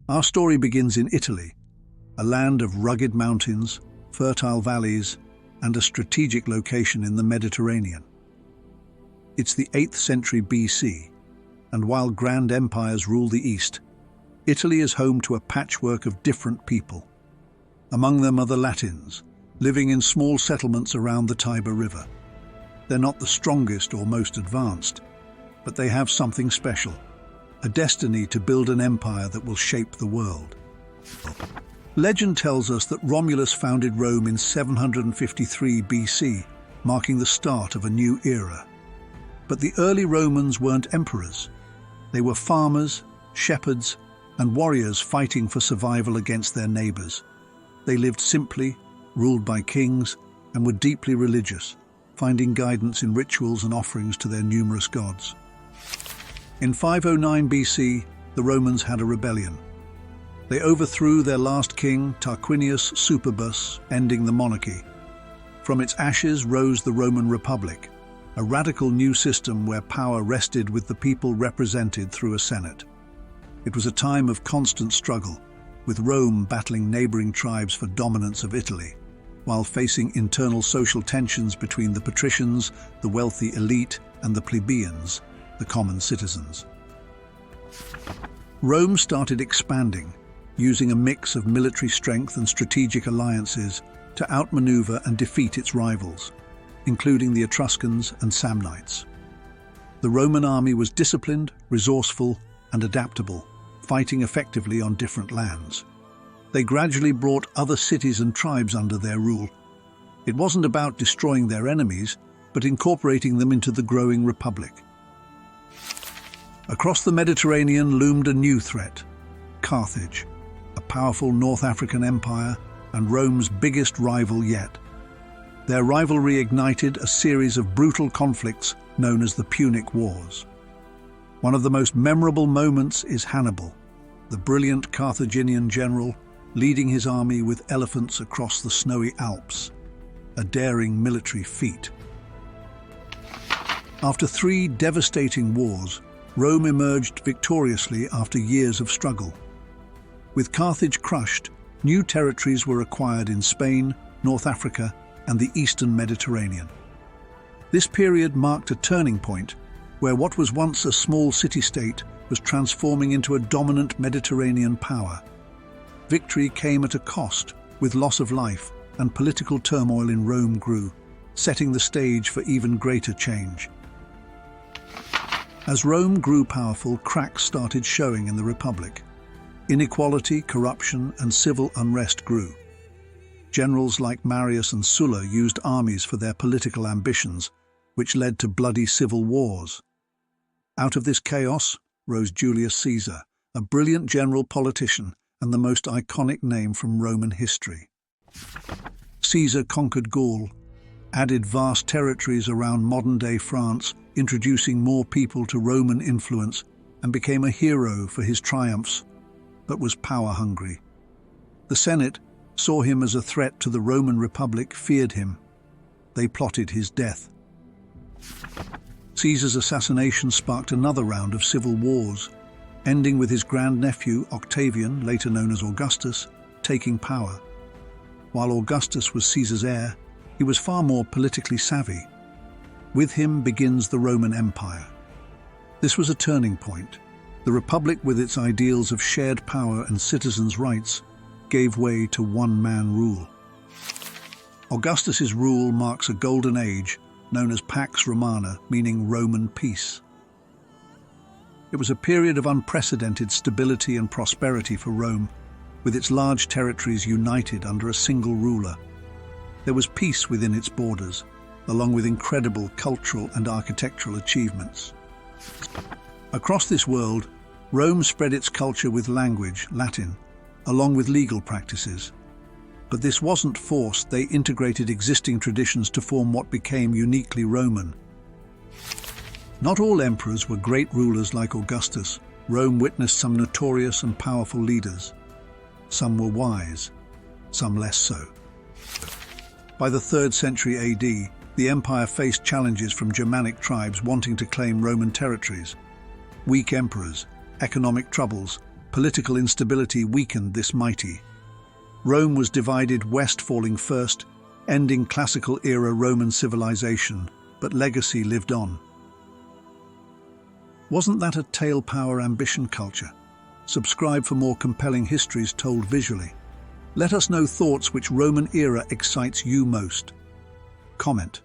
Our story begins in Italy, a land of rugged mountains, fertile valleys, and a strategic location in the Mediterranean. It's the 8th century BC, and while grand empires rule the East, Italy is home to a patchwork of different people. Among them are the Latins, living in small settlements around the Tiber River. They're not the strongest or most advanced, but they have something special, a destiny to build an empire that will shape the world. Legend tells us that Romulus founded Rome in 753 BC, marking the start of a new era. But the early Romans weren't emperors. They were farmers, shepherds, and warriors fighting for survival against their neighbors. They lived simply, ruled by kings, and were deeply religious, finding guidance in rituals and offerings to their numerous gods. In 509 BC, the Romans had a rebellion. They overthrew their last king, Tarquinius Superbus, ending the monarchy. From its ashes rose the Roman Republic, a radical new system where power rested with the people represented through a Senate. It was a time of constant struggle, with Rome battling neighboring tribes for dominance of Italy, while facing internal social tensions between the patricians, the wealthy elite, and the plebeians, the common citizens. Rome started expanding, using a mix of military strength and strategic alliances to outmaneuver and defeat its rivals, including the Etruscans and Samnites. The Roman army was disciplined, resourceful, and adaptable, fighting effectively on different lands. They gradually brought other cities and tribes under their rule. It wasn't about destroying their enemies, but incorporating them into the growing republic. Across the Mediterranean loomed a new threat: Carthage, a powerful North African empire and Rome's biggest rival yet. Their rivalry ignited a series of brutal conflicts known as the Punic Wars. One of the most memorable moments is Hannibal, the brilliant Carthaginian general leading his army with elephants across the snowy Alps, a daring military feat. After 3 devastating wars, Rome emerged victoriously after years of struggle. With Carthage crushed, new territories were acquired in Spain, North Africa, and the eastern Mediterranean. This period marked a turning point where what was once a small city-state was transforming into a dominant Mediterranean power. Victory came at a cost, with loss of life, and political turmoil in Rome grew, setting the stage for even greater change. As Rome grew powerful, cracks started showing in the Republic. Inequality, corruption, and civil unrest grew. Generals like Marius and Sulla used armies for their political ambitions, which led to bloody civil wars. Out of this chaos rose Julius Caesar, a brilliant general politician and the most iconic name from Roman history. Caesar conquered Gaul, added vast territories around modern-day France, introducing more people to Roman influence, and became a hero for his triumphs, but was power-hungry. The Senate saw him as a threat to the Roman Republic, feared him. They plotted his death. Caesar's assassination sparked another round of civil wars, ending with his grandnephew, Octavian, later known as Augustus, taking power. While Augustus was Caesar's heir, he was far more politically savvy. With him begins the Roman Empire. This was a turning point. The Republic, with its ideals of shared power and citizens' rights, gave way to one-man rule. Augustus's rule marks a golden age, known as Pax Romana, meaning Roman peace. It was a period of unprecedented stability and prosperity for Rome, with its large territories united under a single ruler. There was peace within its borders, along with incredible cultural and architectural achievements. Across this world, Rome spread its culture with language, Latin, along with legal practices. But this wasn't forced. They integrated existing traditions to form what became uniquely Roman. Not all emperors were great rulers like Augustus. Rome witnessed some notorious and powerful leaders. Some were wise, some less so. By the 3rd century AD, the empire faced challenges from Germanic tribes wanting to claim Roman territories. Weak emperors, economic troubles, Political instability weakened this mighty. Rome was divided, west falling first, ending classical-era Roman civilization, but legacy lived on. Wasn't that a tale power ambition culture? Subscribe for more compelling histories told visually. Let us know thoughts which Roman era excites you most. Comment.